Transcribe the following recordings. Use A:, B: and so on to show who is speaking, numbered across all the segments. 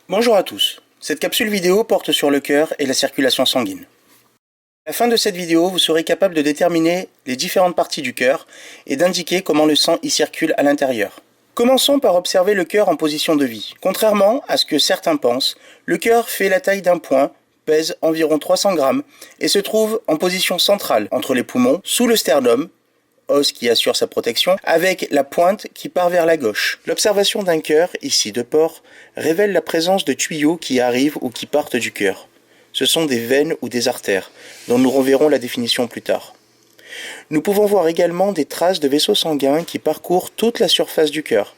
A: Bonjour à tous. Cette capsule vidéo porte sur le cœur et la circulation sanguine. À la fin de cette vidéo, vous serez capable de déterminer les différentes parties du cœur et d'indiquer comment le sang y circule à l'intérieur. Commençons par observer le cœur en position de vie. Contrairement à ce que certains pensent, le cœur fait la taille d'un point, pèse environ 300 grammes et se trouve en position centrale entre les poumons, sous le sternum, os qui assure sa protection, avec la pointe qui part vers la gauche. L'observation d'un cœur, ici de port, révèle la présence de tuyaux qui arrivent ou qui partent du cœur. Ce sont des veines ou des artères, dont nous reverrons la définition plus tard. Nous pouvons voir également des traces de vaisseaux sanguins qui parcourent toute la surface du cœur.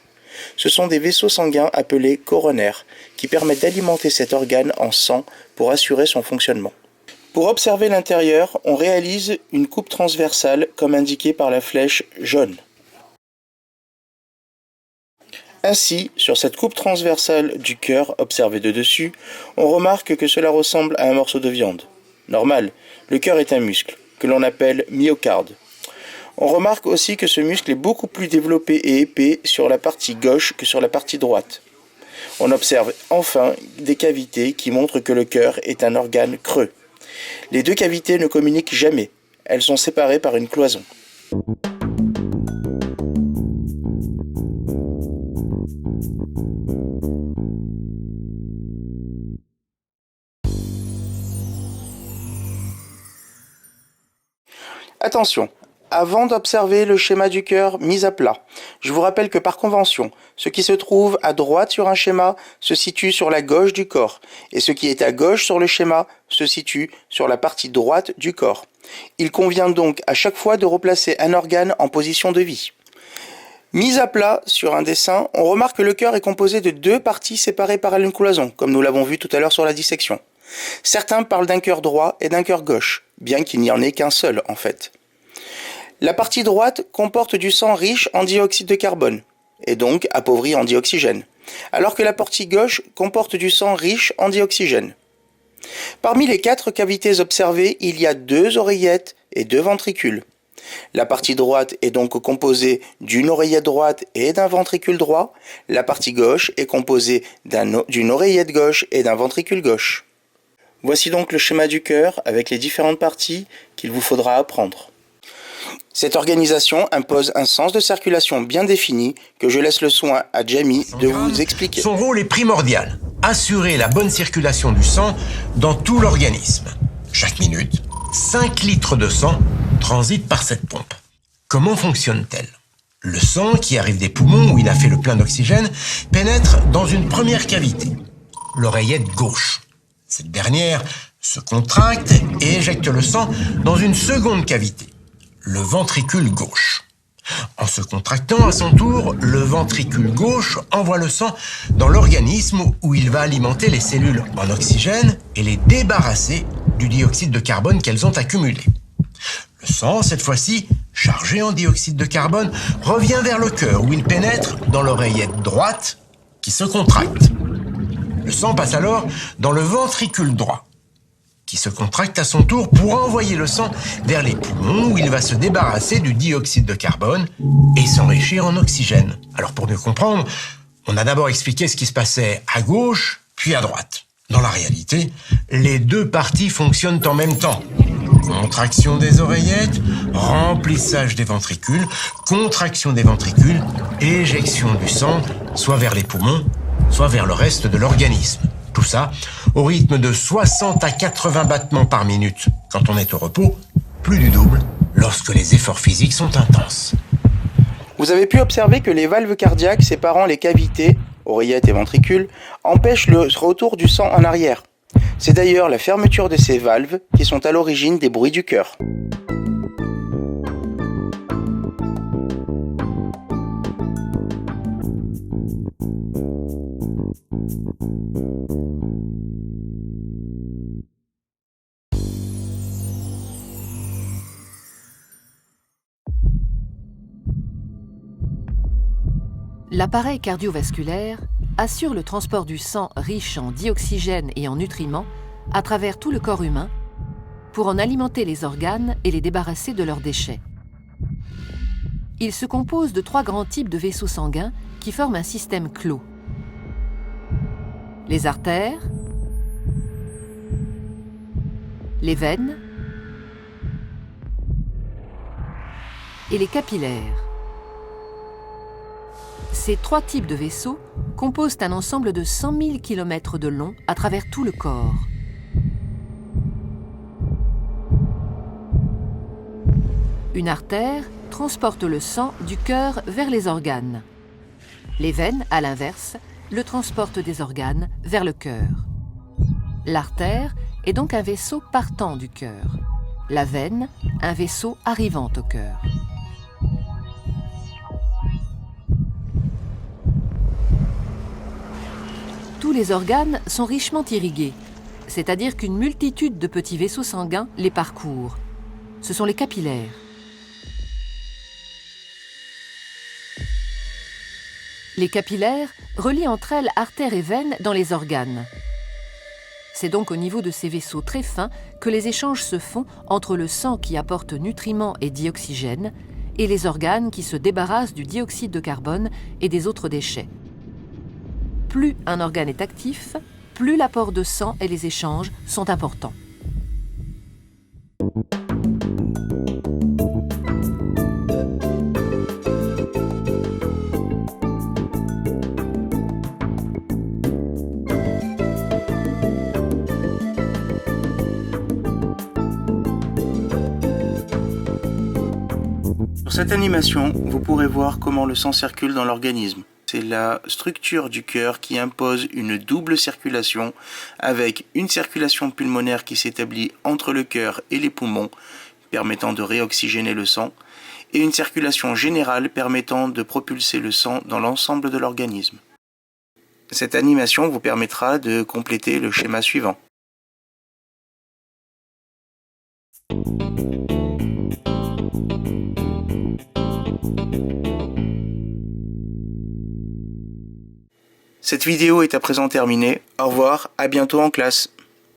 A: Ce sont des vaisseaux sanguins appelés coronaires, qui permettent d'alimenter cet organe en sang pour assurer son fonctionnement. Pour observer l'intérieur, on réalise une coupe transversale comme indiqué par la flèche jaune. Ainsi, sur cette coupe transversale du cœur observée de dessus, on remarque que cela ressemble à un morceau de viande. Normal, le cœur est un muscle, que l'on appelle myocarde. On remarque aussi que ce muscle est beaucoup plus développé et épais sur la partie gauche que sur la partie droite. On observe enfin des cavités qui montrent que le cœur est un organe creux. Les deux cavités ne communiquent jamais, elles sont séparées par une cloison. Attention, avant d'observer le schéma du cœur mis à plat, je vous rappelle que par convention, ce qui se trouve à droite sur un schéma se situe sur la gauche du corps, et ce qui est à gauche sur le schéma se situe sur la partie droite du corps. Il convient donc à chaque fois de replacer un organe en position de vie. Mis à plat sur un dessin, on remarque que le cœur est composé de deux parties séparées par une cloison, comme nous l'avons vu tout à l'heure sur la dissection. Certains parlent d'un cœur droit et d'un cœur gauche, bien qu'il n'y en ait qu'un seul en fait. La partie droite comporte du sang riche en dioxyde de carbone, et donc appauvri en dioxygène, alors que la partie gauche comporte du sang riche en dioxygène. Parmi les 4 cavités observées, il y a 2 oreillettes et 2 ventricules. La partie droite est donc composée d'une oreillette droite et d'un ventricule droit. La partie gauche est composée d'une oreillette gauche et d'un ventricule gauche. Voici donc le schéma du cœur avec les différentes parties qu'il vous faudra apprendre. Cette organisation impose un sens de circulation bien défini que je laisse le soin à Jamie de vous expliquer.
B: Son rôle est primordial, assurer la bonne circulation du sang dans tout l'organisme. Chaque minute, 5 litres de sang transitent par cette pompe. Comment fonctionne-t-elle ? Le sang, qui arrive des poumons où il a fait le plein d'oxygène, pénètre dans une première cavité, l'oreillette gauche. Cette dernière se contracte et éjecte le sang dans une seconde cavité, le ventricule gauche. En se contractant à son tour, le ventricule gauche envoie le sang dans l'organisme où il va alimenter les cellules en oxygène et les débarrasser du dioxyde de carbone qu'elles ont accumulé. Le sang, cette fois-ci, chargé en dioxyde de carbone, revient vers le cœur où il pénètre dans l'oreillette droite qui se contracte. Le sang passe alors dans le ventricule droit, qui se contracte à son tour pour envoyer le sang vers les poumons où il va se débarrasser du dioxyde de carbone et s'enrichir en oxygène. Alors pour mieux comprendre, on a d'abord expliqué ce qui se passait à gauche puis à droite. Dans la réalité, les deux parties fonctionnent en même temps. Contraction des oreillettes, remplissage des ventricules, contraction des ventricules, éjection du sang, soit vers les poumons, soit vers le reste de l'organisme. Tout ça au rythme de 60 à 80 battements par minute quand on est au repos, plus du double lorsque les efforts physiques sont intenses.
A: Vous avez pu observer que les valves cardiaques séparant les cavités, oreillettes et ventricules, empêchent le retour du sang en arrière. C'est d'ailleurs la fermeture de ces valves qui sont à l'origine des bruits du cœur.
C: L'appareil cardiovasculaire assure le transport du sang riche en dioxygène et en nutriments à travers tout le corps humain pour en alimenter les organes et les débarrasser de leurs déchets. Il se compose de 3 grands types de vaisseaux sanguins qui forment un système clos. les artères, les veines et les capillaires. Ces 3 types de vaisseaux composent un ensemble de 100 000 km de long à travers tout le corps. Une artère transporte le sang du cœur vers les organes. Les veines, à l'inverse, le transportent des organes vers le cœur. L'artère est donc un vaisseau partant du cœur. La veine, un vaisseau arrivant au cœur. Tous les organes sont richement irrigués, c'est-à-dire qu'une multitude de petits vaisseaux sanguins les parcourent. Ce sont les capillaires. Les capillaires relient entre elles artères et veines dans les organes. C'est donc au niveau de ces vaisseaux très fins que les échanges se font entre le sang qui apporte nutriments et dioxygène et les organes qui se débarrassent du dioxyde de carbone et des autres déchets. Plus un organe est actif, plus l'apport de sang et les échanges sont importants.
A: Sur cette animation, vous pourrez voir comment le sang circule dans l'organisme. C'est la structure du cœur qui impose une double circulation avec une circulation pulmonaire qui s'établit entre le cœur et les poumons, permettant de réoxygéner le sang, et une circulation générale permettant de propulser le sang dans l'ensemble de l'organisme. Cette animation vous permettra de compléter le schéma suivant. Cette vidéo est à présent terminée. Au revoir, à bientôt en classe.